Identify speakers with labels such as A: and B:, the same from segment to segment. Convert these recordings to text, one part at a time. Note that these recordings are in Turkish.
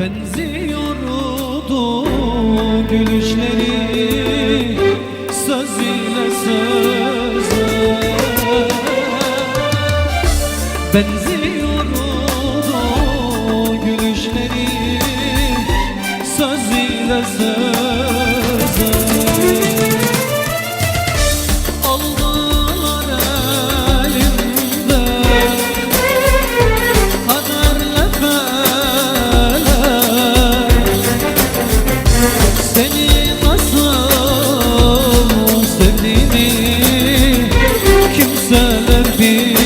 A: Benziyordu gülüşleri söz ile söze. Benziyordu gülüşleri söz ile söze. Aldılar elimden kaderle felek. Seni nasıl sevdiğimi kimseler bilmez.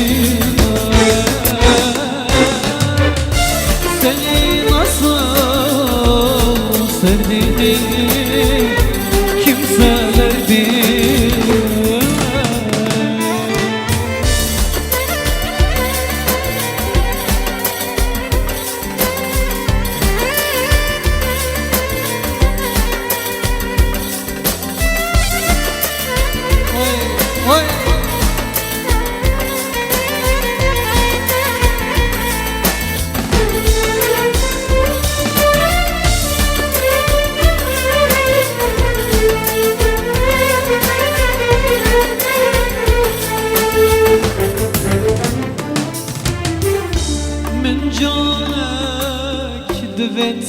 A: Seni nasıl sevdiğimi kimseler bilmez. Oy. من جانك دويت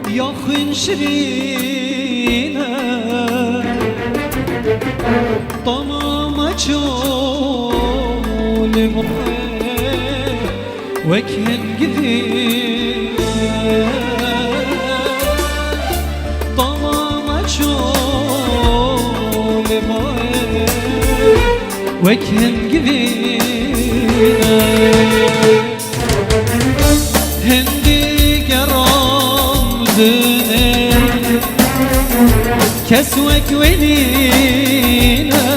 A: يا خن شرينه طمام جول مخي وكهن قذينه طمام جول مخي وكهن قذينه هندي كرام زني كسوك ولينا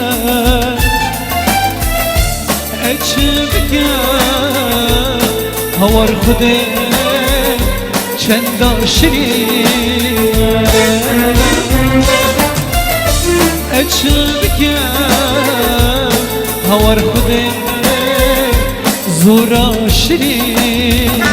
A: أجبك هور خدي چند شرينا أجبك هور خدي زورا شرينا